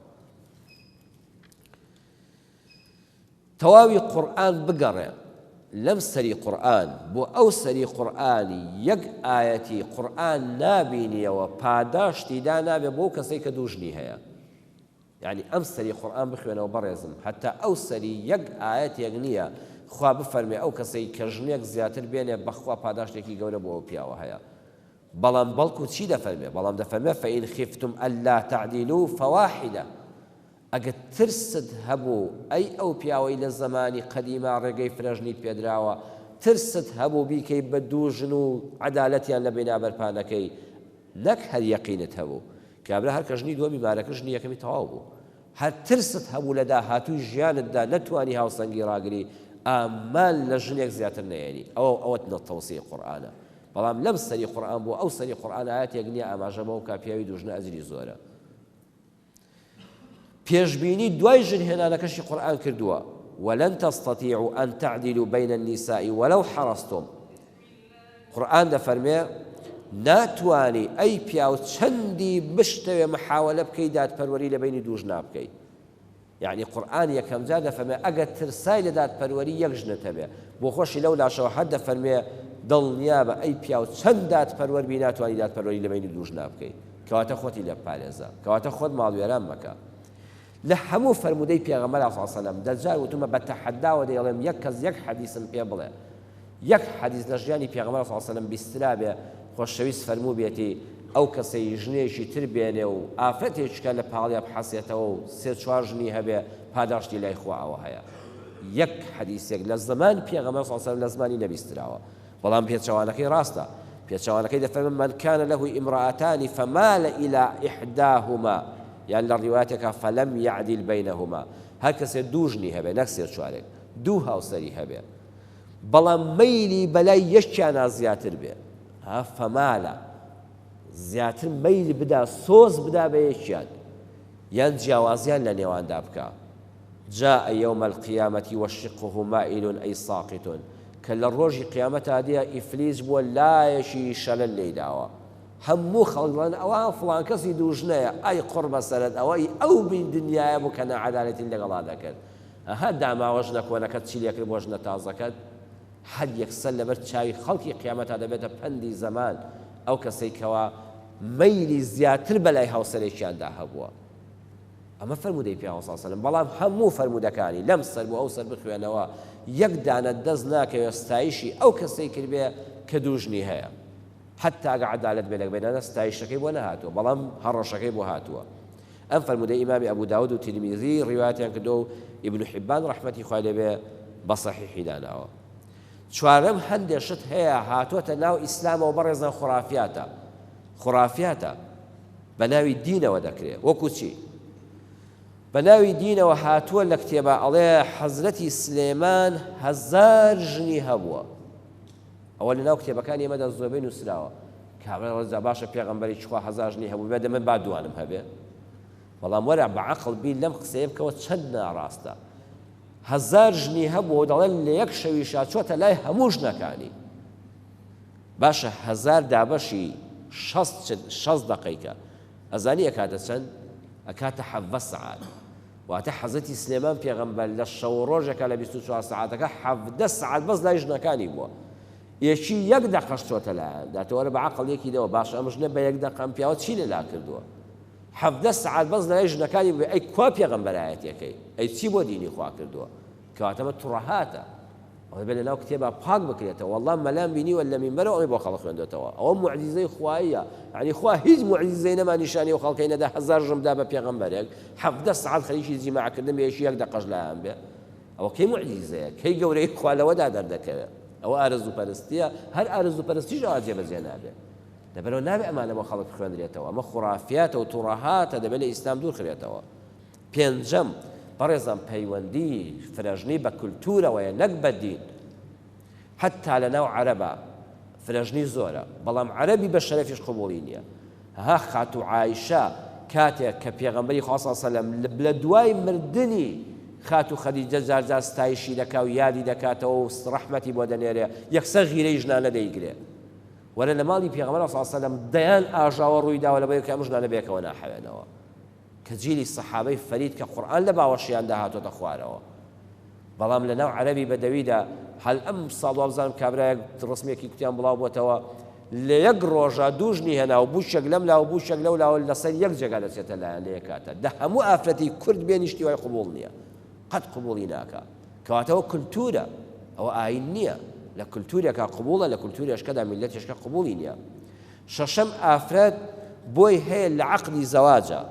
تەواوی قورئان بگەڕێ لەم سەری قورئان بۆ ئەو سەری قورئانی یەک ئایەتی قورئان نابینیەوە پاداشتی دا نابێ بۆ کەسەی کە دوو ژنی هەیە يعني ئەم سەری قورئان بخوێنەوە بەڕێزم حتا ئەو سەری یەک ئایەتێک نییە خوا بفەرمێ ئەو کەسەی کە ژنێک زیاتر بێنێ بەخوا پاداشتێکی گەورە بۆ ئەو پیاوە هەیە بەڵام بەڵکو چی دەفەرمێ بەڵام دەفەرمێ فەئین خفتم ئەللا تعدیلوا فواحدە ئەگەر ترست هەبوو ئەی ئەو پیاوەی لە زەمانی قەدیما ڕێگەی فرەژنیت پێدراوە ترست هەبوو بیکەی بە دوو ژن و عەدالەتیان لە بینابەرپانەکەی نەک هەر یەقینت هەبوو کابرا هەر کە ژنی دووەمی مارەکە ژنی یەکەمی تەواو بوو هەر ترست هەبوو لە داهاتووی ژیانتدا نەتوانی هاوسەنگی ڕاگری ئامان لە ژنێک زیاتر نەیەنی ئەوەت نەتەوسیی قورئانە بەڵام لەم سەری قورئان بۆ ئەو سەری قورئان ئایەتێک نییە ئاماژە بەو کە پیاوی دوو ژنە ئەجری زۆرە پێشبینی دوای ژن هێنانەکەشی قورئان کردووە ولن تستطيعوا أن تعدلوا بين النساء ولو حرصتم قورئان دەفەرمێ ناتوانی ئەی پیاو چەندی بشتەوێ محاولە بکەی دادپەروەری لە بینی دوو ژنا بکەی یعنی قورئان یەکەم جار دەفەرمێ ئەگەر ترسای لە دادپەروەری یەک ژنت هەبێ بۆ خۆشی لەو لاشەوە هەر دەفەرمێ دڵنیا بە ئەی پیاو چەند دادپەروەر بی ناتوانی دادپەروەری لە بینی دوو ژنا بکەی کەواتە خۆتی لێ بپارێزە کەواتە خۆت ماڵوێران مەکە لە هەموو فەرمودەی پێغەمبەر صلی الله علیه و سلم دەجار وتمە بە تەحەداوە دەیڵێم یەک کەس یەک حەدیثم پێ بڵێ یەک حەدیث لە ژیانی پێغەمبەر صلی الله علیه و سلم بیسترا بێ خۆشەویست فەرموو بێتی ئەو کەسەی ژنێکی تر بێنێ و ئافرەتێکیکە لە پاڵیا بحەسێتەوە و سێ چوار ژنی هەبێ پاداشتی لای خواوە هەیە یەک حەدیثێک لە زەمان پێغەمبەر صلی الله علیه و سلم لە زمانی نەبیستراوە بەڵام پێچەوانەکەی ڕاستە پێچەوانەکەی دەفەرمێ من كان له امرأتان فمال إلى إحداهما يعني لە ڕیواتێکە فلم يعدل بينهما هەر کەسێ دوو ژنی هەبێ نەک سێ چوارێک دوو هاوسەری هەبێ بەڵام مەیلی بەلای یەکیانە زیاتر بێ فەمالە زیاتر مەیل بدا سۆز بدا بە یەکیان یان جیاوازیان لە نێواندا بکە جاء يوم القيامة وشقه مائل أي ساقط کە لە ڕۆژی قیامەتە دێ ئیفلیس بووە لایەکی شەلل لێی داوە هەموو خەڵکڵان ئەوە فڵان کەسی دوو ژنەیە ئەی قڕ بەسەرت ئەوەی ئەو بین دنیایە بوو کە نەعەدالەتی لەگەڵا دەکرد ئەها داماوە ژنە کۆنەکەت چی لێ کرد بۆ ژنە تازەکەت هەر یەکسەر لەبەر چاوی خەڵکی قیامەتا دەبێتە پەندی زەمان ئەو کەسەی کەوا مەیلی زیاتر بەلای هاوسەرێکیاندا هەبووە. ئەمە فەرمودەی پێغەمبەر صلی الله علیه و سلم، بەڵام هەموو فەرمودەکانی لەم سەر بۆ ئەو سەر بخوێنەوە یەک دانە دەست ناکەوێت ستایشی ئەو کەسەی کردبێ کە دوژنی هەیە، حتا ئەگە عەدالەت بێ لەبێنانە ستایشەکەی بۆ نەهاتووە، بەڵام هەڕەشەکەی بۆ هاتووە. ئەم فەرمودەی ئیمامی ئەبوو داود و تیرمیزی ڕیوایەتیان کردو و ئیبن حیبان ڕەحمەتی خوای لێبێ بە صەحیحی داناوە. چوارەم هەندێک شت هەیە هاتووەتە ناو ئیسلامەوە بەڕێزان خوڕافیاتە. خوڕافیاتە بە ناوی دینەوە دەکرێت. وەکو چی؟ بە ناوی دینەوە هاتووە لە کتێبە ئەڵێ حەزرەتی سلێمان 1000 ژنی هەبووە. ئەوە لە ناو کتێبەکانی ئێمەدا زۆربەی نووسراوە. کابرا ڕەزا باشە پێغەمبەری چخوا 1000 ژنی هەبوو بێ دەمە با دوانم هەبێ. بەڵام وەرە بەعەقڵ بیر لەم قسەیە بکەوە چەند ناڕاستە. 1000 ژنی هەبوو دەڵێن لە یەک شەویشا چۆتە لای هەموو ژنەکانی. باشە 1000 دابەشی 6 دقیقە ئەزانی ئەکاتە چەند؟ ئەکاتە 7 سەعات. واتە حەزرەتی سلێمان پێغەمبەر لە شەو ڕۆژێکە لە 24 سەعاتەکە 7 سەعات بەس لای ژنەکانی بووە. یەکی 1 دقەش چۆتە لایەن داتەوەرە بەعەقڵ یەکی دەوە باشە ئەم ژنە بە 1 دقەم پیاوە چی لەلا کردووە؟ 7 سەعات بەس لای ژنەکانی بووە. ئەی کوا پێغەمبەرایەتەکەی؟ ئەی چی بۆ دینی خوا کردووە؟ کەواتەمە توڕەهاتە. ئەوەی بێ لەناو کتێبە پاک بکرێتەوە. وەڵڵا مەلام بینیوە لە مینبەرەوە ئەوەی بۆ خەڵک خوێندوێتەوە. ئەوە موعجیزەی خواییە. یعنی خوا هیچ موعجیزەی نەما نیشانی و خەڵکەی نەدا 1000 ژندا بە پێغەمبەرێک 7 سەعات خەریکی جیماعکردن بە یەکی 1 دقەش لایەن بێ. ئەوە کەی موعجیزەیە؟ کەی گەورەی خوا لەوەدا دەردەکەوێت؟ ئەوە ئارەزوپەرستیە. هەر ئارەزوپەرستیش ئەوە جێبەجێ نابێت. لەبەرەوە نابێ ئەمانە بۆ خەڵک خوێندرێتەوە. ئەمە خوڕافیاتە و توڕەهاتە دەبێت لە ئیسلام دوور خرێتەوە. پێنجەم بەڕێزان پەیوەندی فرەژنی بە کولتورەوەیە نەک بە دین. حتا لەناو عەرەبە فرەژنی زۆرە، بەڵام عەرەبی بە شەرەفیش قبوڵی نییە. ها خاتو عایشە کاتێک کە پێغەمبەری خوا صلی الله علیه و سلم لە دوای مردنی خاتو خەدیجە جار جار ستایشی دەکا و یادی دەکاتەوە و ڕەحمەتی بۆ دەنێرێ، یەکسەر غیرەی ژنانە دەیگرێ. وەرە لە ماڵی پێغەمبەر صلی الله علیه و سلم دەیان ئاژاوە ڕووی داوە لەبەر کە ئەم ژنانە بێکەوە ناحەوێنەوە. کە جیلی سەحابەی فەرید کە قورئان لە باوەشیاندا هاتوۆتە خوارەوە. بەڵام لەناو عەرەبی بەدەویدا هەل ئەم ساڵ وابزانم کابرایەک ڕسمێکی کوتیان بڵاو بۆتەوە لە یەک ڕۆژە دوو ژنی هێنا و بوشێک لەم لاوە بوشێک لەو لاوە لەسەر یەک جێگا دەچێتە لایەن لە یەک کاتە. دە هەموو ئافرەتی کورد بێ نیشتیوای قبوڵ نییە، قەت قبوڵی ناکا. کەواتەوە کولتورە، ئەوە ئاین نییە. لە کولتورێکا قبوڵە، لە کولتورێشکەدا میلەتێشکە قبوڵی نییە. شەشەم ئافرەت بۆی هەیە لە عەقدی زەواجە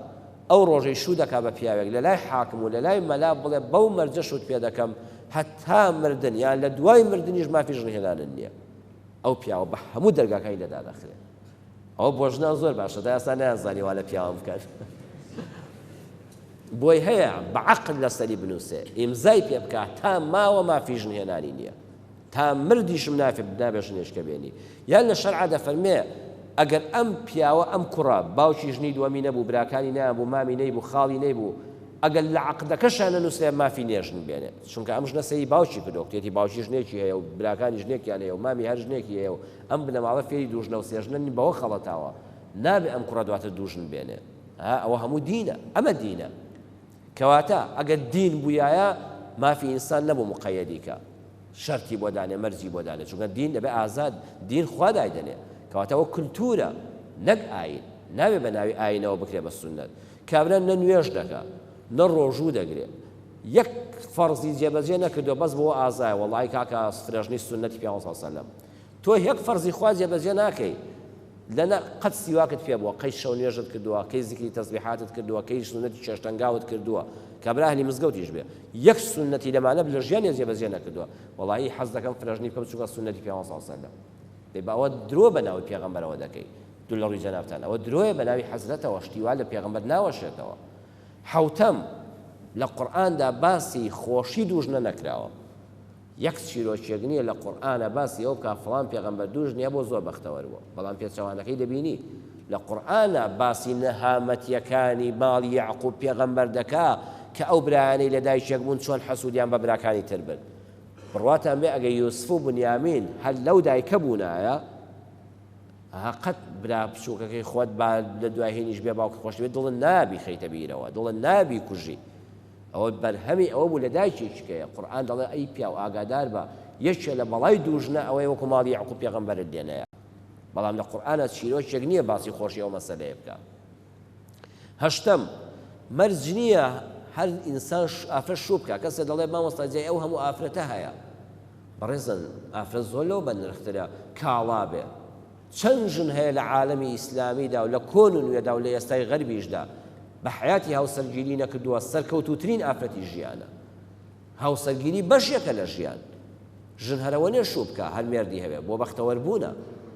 ئەو ڕۆژەی شوو دەکا بە پیاوێک لە لای حاکم و لە لای مەلا بڵێ بەو مەرجە شوت پێ دەکەم هەتا مردن، یان لە دوای مردنیش مافی ژنهێنانن نییە. ئەو پیاوە بە هەموو دەرگاکانی لەدا دەخرێت. ئەوە بۆ ژنان زۆر باشە، تا ئێستا نەیانزانی وا لە پیاوە بکەن. بۆی هەیە بە عەقد لەسەری بنووسێ، ئیمزای پێ بکات تا ماوە مافی ژنهێنانی نییە، تا مردیشم نابێ ژنێشکە بێنی. یان لە شەرعا دەفەرمێ ئەگەر ئەم پیاوە ئەم کوڕە باوکی ژنی دووەمی نەبوو، براکانی نەبوو، مامی نەیبوو، خاڵی نەیبوو، ئەگەر لە عەقدەکەشان نەنووسێ مافی نێژن بێنێ. چونکە ئەم ژنە سەری باوکی کردو، کتێتی باوکی ژنێکی هەیە و براکانی ژنێکیان هەیە و مامی هەر ژنێکی هەیە و ئەم بنەماڵە فێری دوو ژنە و سێ ژنە بەوە خەڵەتاوە، نابێ ئەم کوڕە دواتر دوو ژن بێنێ. ئەوە هەموو دینە، ئەمە دینە. کەواتە ئەگەر دین بوویایە مافی ئینسان نەبوو مقەیەدیکە، شەرتی بۆ دانێ، مەرجی بۆ دانێ، چونکە دین دەبێ ئازاد، دین خوا دایدەنێ. کەواتەوە کولتورە نەک ئاین، نابێ بە ناوی ئاینەوە بکرێ بە سونەت. کابرا نە نوێژ دەکات، نە ڕۆژوو دەگرێت، یەک فەرزی جێبەجێ نەکردو بەس بۆ ئازایە، وەڵای کاکە فرەژنی سونەتی پێغەمبەر صلی الله علیه و سلم. تۆ یەک فەرزی خوا جێبەجێ ناکەی، لەنە قەت سیواکت پێ بووە، قەی شەو نوێژت کردووە، قەی زیکری تەسبیحاتت کردووە، قەی سونەتی چێشتەنگاوت کردووە، کابرا ئەهلی مزگەوتیش بێ، یەک سونەتی لەمانە لە ژیانێ جێبەجێ نەکردووە، وەڵایی حەز دەکەم فرەژنی بکەم چونکە سونەتی پێغەمبەر صلی الله علیه و سلم. دەی باوە درۆ بە ناوی پێغەمبەرەوە دەکەی، دوو لە ڕووی جەنابتان، ئەوە درۆیە بە ناوی حەزرەتەوە، شتیوا لە پێغەمبەر ناوەشێتەوە. حوتەم لە قورئاندا باسی خۆشی دوژنە نەکراوە. یەک چیرۆکێک نییە لە قورئانە باسی ئەو بکا فڵان پێغەمبەر دوژنیە بۆ زۆر بەختەوەر بووە، بەڵام پێچەوانەکەی دەبینی لە قورئانە باسی نەهامەتیەکانی ماڵی یەعقوب پێغەمبەر دەکا کە ئەو برایانەی لە دایکێک بوون چۆن حەسوودیان بە براکانی تر بن. بڕواتان بێ ئەگەر یوسف و بنیامین هەر لەو دایکە بوونایە، قەت برا بچووکەکەی خۆت با لە دوای هێنیش بێ باوکە خۆش بێت دڵن نابی خەیتە بیرەوە، دڵن نابی کوژی. ئەوە بەرهەمی ئەوە بوو لە دایکێکیکەیە. قورئان دەڵێ ئەی پیاو ئاگادار بە یەکێ لە بەڵای دوژنە ئەوەی وەکو ماڵی یعقوب پێغەمبەرت لێنەیە بەڵام لە قورئانە چیرۆکێک نییە باسی خۆشی ئەو مەسەلەیە بکە. هەشتەم مەرج نییە هەر ئینسان ئافرەت شوو بکە. کەسێک دەڵێ مامۆستا جێ ئەو هەموو ئافرەتە هەیە. بەڕێزن ئافرەت زۆر لەو بەنرخترە کاڵا بێ. چەند ژن هەیە لە عالەمی ئیسلامیدا و لە کۆن و نوێدا و لە ئێستای غەربیشدا بە حیاتی هاوسەرگیری نەکردووە سەرکەوتووترین ئافرەتی ژیانە. هاوسەرگیری بەشێکە لە ژیان. ژن هەرەوە نێ شوو بکە هەر مێردی هەبێ بۆ بەختەوەربوونە.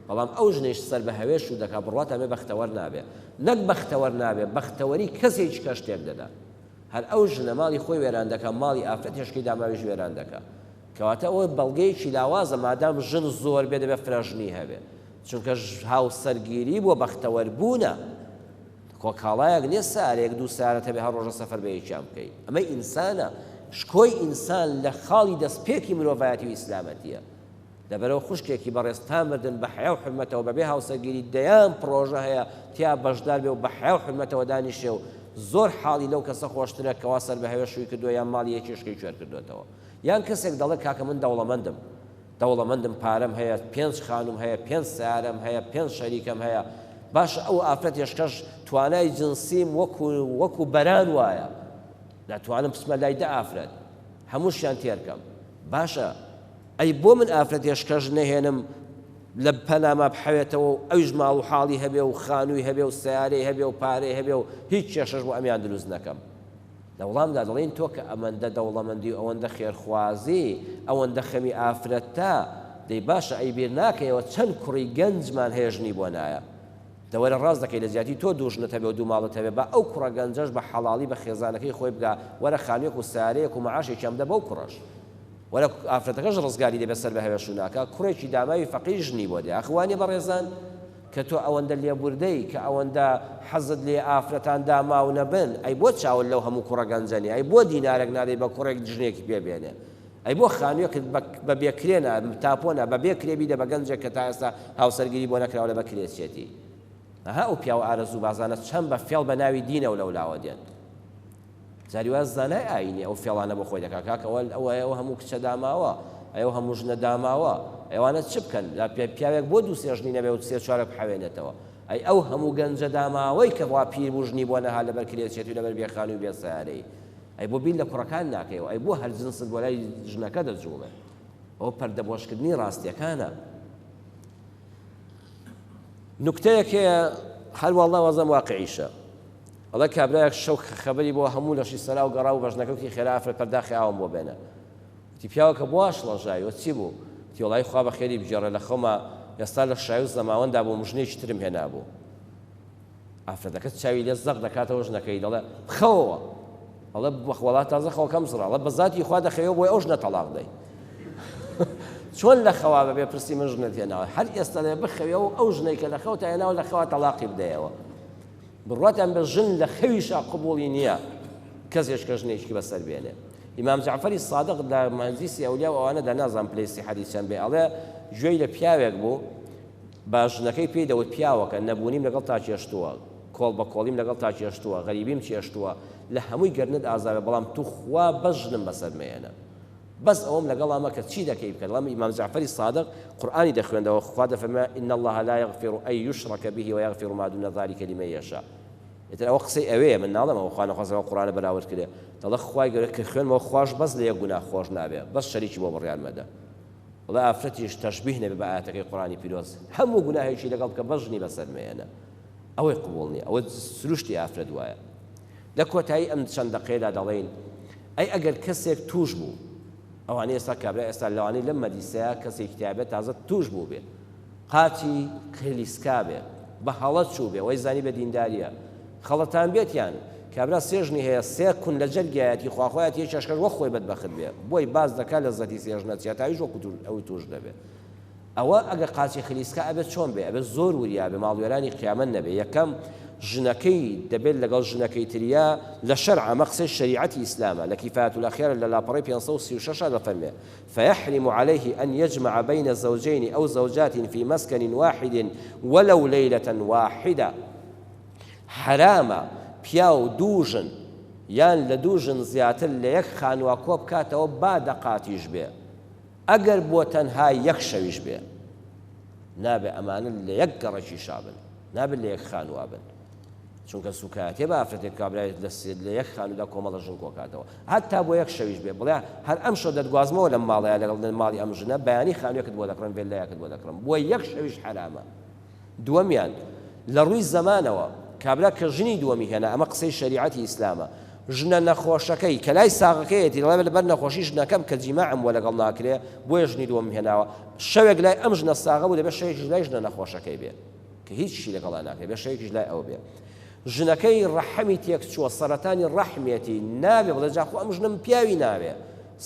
بەڵام ئەو ژنێش سەر بە هەوێ شوو دەکا بڕوات ئەمێ بەختەوەر نابێ. نەک بەختەوەر نابێ بەختەوەری کەسێکی کە شتێک دەدا. هەر ئەو ژنە ماڵی خۆی وێران دەکا ماڵی ئافرەت هێشکەی داماویش وێران دەکا. کەواتە ئەوە بەڵگەیەکی لاوازە مادام ژن زۆر بێ دەبێ فرەژنی هەبێ. چونکە هاوسەرگیری بۆ بەختەوەربوونە. کۆکاڵایەک نییە سارێک دوو سارەت هەبێ هەر ڕۆژە سەفەر بە یەکیان بکەی. ئەمە ئینسانە. شکۆی ئینسان لە خاڵی دەستپێکی مرۆڤایەتی و ئیسلامەتیە. لەبەرەوە خوشکێکی بەڕێستان مردن بە حیا و حرمەتەوە بەبێ هاوسەرگیری دەیان پرۆژە هەیە تیا بەشدار بێ و بە حیا و حرمەتەوە دانیشێ و زۆر حاڵی لەو کەسە خۆشترە کەوا سەر بە هەوێ شووی کردووە یان ماڵی یەکێشکەی کوێر کردوێتەوە. یان کەسێک دەڵێ کاکە من دەوڵەمەندم پارەم هەیە 5 خانوم هەیە 5 سیارەم هەیە 5 شەریکەم هەیە. باش ئەو ئافرەت هێشکەش توانای جنسیم وەکو بەران وایە ناتوانم بچمە لای دە ئافرەت هەمووشیان تێرکەم. باشە ئەی بۆ من ئافرەت هێشکەش نەهێنم لە پەناما بحەوێتەوە و ئەویش ماڵ و حاڵی هەبێ و خانووی هەبێ و سیارەی هەبێ و پارەی هەبێ و هیچ کێشەش بۆ ئەمیان دروست نەکەم. لە وەڵامدا دەڵێن تۆ کە ئەمەندە دەوڵەمەندی و ئەوەندە خێرخوازی ئەوەندە خەمی ئافرەتە دەی باشە ئەی بیر ناکەیەوە چەند کوڕی گەنجمان هێژنی بۆ نایە. دەوەرە ڕاست دەکەی لە زیاتی تۆ دوژنت هەبێ و دوو ماڵت هەبێ بە ئەو کوڕە گەنجەش بە حەڵاڵی بە خێزانەکەی خۆی بگا وەرە خانوویەک و سارەیەک و مەعاشێکی ئەم دە بەو کوڕەش وەرە ئافرەتەکەش ڕزگاری دەبێت سەر بە هەوێ شووناکە کوڕێکی داماوی فەقیر ژنی بۆ دێ. ئەخوانی بەڕێزان کە تۆ ئەوەندە لێبوردەی کە ئەوەندە حەزت لێ ئافرەتان داماو نەبن ئەی بۆ چاول لەو هەموو کوڕە گەنجەنی ئەی بۆ دینارێک نادەی بە کوڕێک ژنێکی پێبێنێ ئەی بۆ خانوویەکت بە بێکرێنە تاپۆنە بە بێکرێبی دە بە گەنجێک کە تا ئێستا هاوسەرگیری بۆ نەکراوە لە بەکرێچێتی. ئەها ئەو پیاوە ئارەزوو بازانە چەند بە فێڵ بە ناوی دینە و لەولاوە دێن. جاریواز زانای ئاینی ئەو فێڵانە بۆ خۆی دەکا کاکەوە ئەوە هەموو کچە داماوە ئەوە هەموو ژنە داماوە ئەوانە چ بکەن پیاوێک بۆ دوو سێژنی نەبێ و سێ چوارە بحەوێنێتەوە ئەی ئەو هەموو گەنجە داماوەی کە وا پیر بژنی بۆ نەها لەبەر کرێچێت و لەبەر بێخانووی بێ سیارەی ئەی بۆ بیل لە کوڕەکان ناکەیەوە ئەی بۆ هەر جنست بۆ لای ژنەکە دەجوڵێ. ئەوە پەردەبۆشکردنی ڕاستیەکانە. نوکتەیەک هەیە هەر وەڵڵا وەزەم واقعیشە. ئەڵە کابرایەک شەو خەبەری بۆ هەموو لەشی سەرا و گەڕا و بەژنەکەوتی خێرا ئافرەت پەرداخی ئاوم بۆ بێنە. تی پیاوەکە بۆش لەژایەوە چی بوو؟ تی وەڵای خوا بە خێری بجێڕێ لە خۆمە ئێستا لە شایوز زەماوەندا بۆ مژنێکی ترم هێنابوو. ئافرەتەکە چاوی لێ زەق دەکاتەوە ژنەکەی دەڵێ بخەوەوە. ئەڵە وەڵات تازە خەوەکەم زڕە ئەڵە بە ذاتی خوا دەخەوێ بۆی ئەو ژنە تەلاق دەی. چۆن لە خەوا بەبێ پرسی من ژنت هێناوە هەر ئێستا لێ بخەوێ و ئەو ژنەی کە لە خەوت هێناوە لە خەوا تەلاقی بدەیەوە. بڕواتیان بە ژن لە خەویشا قبوڵی نییە کەسێک کە ژنێکی بەسەر بێنێ. ئیمام جعفەری سادق لە مەجلیسی ئەولیا و ئەوانەدا نازانم پلەیسی حەدیثیان بێ ئەڵێ گوێی لە پیاوێک بوو بە ژنەکەی پێی دەوت پیاوەکە نەبوونیم لەگەڵ تا چێشتووە کۆڵ بە کۆڵیم لەگەڵ تا چێشتووە غەریبیم چێشتووە لە هەمووی گەرنت ئازاوێ بەڵام تو خوا بەس ژنم بەسەر مێنە بەس ئەوم لەگەڵ ئەمە کە چی دەکەی بکەن لەم ئیمام جعفەری سادق قورئانی دەخوێندەوە خوا دەفەرمێ إن الله لا يغفر أن يشرك به ويغفر ما دون ذلك لمن يشاء. ئێتر ئەوە قسەی ئەوەیە من ناڵێمەوە خوا نەخوازەوە قورئانە بەراورد کرێ دەڵێ خوای گەورە کە خوێنمەوە خوش بەس لە یەک گوناه خۆش نابێ بەس شەریکی بۆ بڕیان مەدە. وڵا ئافرەتیش تەشبیه نەبێ بە ئاەتەکەی قورئانی پیرۆز هەموو گوناهێکی لەگەڵ بکە بەس ژنی بەسەر مێنە ئەوەی قبوڵ نییە ئەوە سروشتی ئافرەت وایە. لە کۆتایی ئەم چەند دەقەیەدا دەڵێن ئەی ئەگەر کەسێک توش بوو ئەوانەی ئێستا کابرا ئێستا لەوانەی لەم مەدیسەیە کەسێک کتابێت تازە توش بوو بێ قاچی کلیسکا بێ بە هەڵەت چوو بێ وەی زانی بە دینداریە خەڵەتان بێتیان کابرا سێژنی هەیە سێ کون لە جەرگایەتی خواخوایەت یەک چاشکەش وە خۆی بەدبەخت بێ بۆی باز دەکات لە زەتی سێژنە چیاتاویش وەکو ئەوی توش دەبێت. ئەوە ئەگەر قاچی خلیسکا ئەبێت چۆن بێ ئەبێت زۆر وریا بێ ماڵوێرانی قیامەت نەبێ. یەکەم ژنەکەی دەبێت لەگەڵ ژنەکەی تریا لە شەرع ئەمە قسەی شەریعەتی ئیسلامە لە کیفایەت الأخیار لە لاپەڕەی 536 دەفەرمێ فيحرم عليه أن يجمع بين زوجين أو زوجات في مسكن واحد ولو ليلة واحدة. حرامە پیا و دووژن یان لە دووژن زیاتر لە یەک خانووە کۆ بکاتەوە با دەقاتیش بێ ئەگەر بۆ تەنها یەک شەویش بێ نابێ ئەمانە لە یەک گەڕێکی شابن نابێت لە یەک خانووا بن چونکە سوکاتێ بە ئافرەتێک کابرای لە یەک خانوودا کۆمەڵە ژن کۆکاتەوە هەتا بۆ یەک شەویش بێ بڵێ هەر ئەم شەو دەتگوازمەوە لەم ماڵەیە لەگەڵ ماڵی ئەم ژنە بەیانی خانوویەکت بۆ دەکڕم ڤێلایەکت بۆ دەکڕم بۆ یەک شەویش حرامە دووەمیان لە ڕووی زەمانەوە کابرا کە ژنی دووەمی هێنا ئەمە قسەی شەریعەتی ئیسلامە ژنە نەخۆشەکەی کە لای ساغەکەیەتی دەڵێ لەبەر نەخۆشی ژنەکەم کە جیماعم بۆ لەگەڵ ناکرێ بۆیە ژنی دووەم هێناوە شەوێک لای ئەم ژنە ساغە بوو دەبێت شەوێکیش لای ژنە نەخۆشەکەی بێ کە هیچی لەگەڵا ناکرێت بێ شەوێکیش لای ئەو بێ ژنەکەی ڕەحمی تێک چووە سەرەتانی ڕەحمێتی نابێ بڵێ جاخۆ ئەم ژنم پیاوی نابێ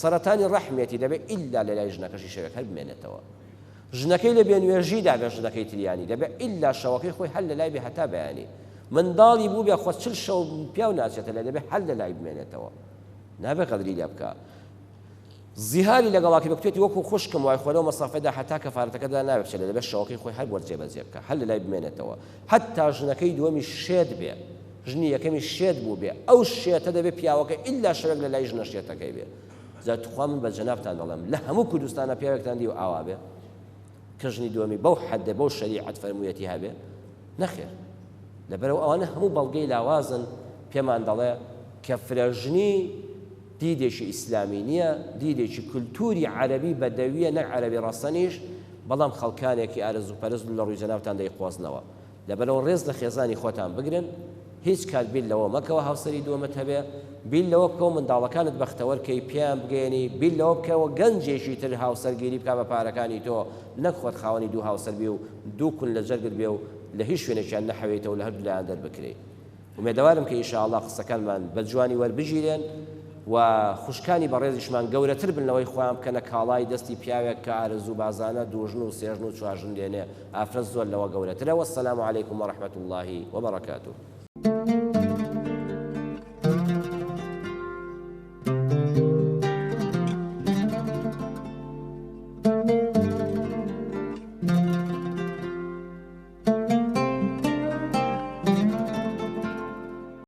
سەرەتانی ڕەحمێتی دەبێت ئیلا لە لای ژنەکەشی شەوێک هەر بمێنێتەوە ژنەکەی لە بێنوێژیدا بێ ژنەکەی تریانی دەبێت ئیلا شەوەکەی خۆی هەر لە لای بێ هەتا بەیانی منداڵی بوو بێ خۆ چل شەو پیاو ناچێتە لای دەبێت هەر لە لای بمێنێتەوە نابێ قەدری لێ بکە زیهاری لەگەڵاکی بکتێتی وەکو خوشکم وای خۆلەوە مەسافەدا هەتا کەفارەتەکەدا نابێت بچێت لەبێت شەوەکەی خۆی هەر بۆ جێبەجێ بکە هەر لە لای بمێنێتەوە هەتا ژنەکەی دووەمی شێت بێ ژنی یەکەمی شێت بوو بێ ئەو شێتە دەبێت پیاوەکە ئیلا شەوێک لە لای ژنە شێتەکەی بێ زاتخوا من بە جەنابتان دەڵێم لە هەموو کوردستانە پیاوێکتان دی و ئاوا بێ کە ژنی دووەمی بەو حەدە بەو شەریعەت فەرموویەتی هەبێ نەخێر لەبەرەوە ئەوانە هەموو بەڵگەی لاوازن پێمان دەڵێ کە فرەژنی دیدێکی ئیسلامی نییە دیدێکی کولتوری عەرەبی بەدەویە نەک عەرەبی ڕەسەنیش بەڵام خەڵکانێکی ئارەزوو پەرست لە ڕووی جەنابتان دەیقۆزنەوە لەبەرەوە ڕێز لە خێزانی خۆتان بگرن هیچ کات بیل لەوە مەکەوە هاوسەری دووەمت هەبێ بیل لەوە بکەوە منداڵەکانت بەختەوەرکەی پیان بگەێنی بیل لەوە بکەوە گەنجێکی تر هاوسەرگیری بکە بە پارەکانی تۆ نەک خۆت خاوەنی دوو هاوسەر بێ و دوو کون لە جەرگت بێ و لە هیچ شوێنێکیان نەحەوێتەوە لە هەردوو لایەن دەربکرێ ومێدەوارم کە ئینشاءالله قسەکانمان بە جوانی وەربژیرێن و خوشکانی بەڕێزیشمان گەورەتر بنەوەی خۆیان بکەنە کاڵای دەستی پیاوێک کە ئارەزوو بازانە دوژن و سێژن و چواژن لێنێ ئافرەت زۆر لەوە گەورەترە وەسەلام عەلەیکوم وەڕەحمەتوڵڵاهی وبەڕەکاتوه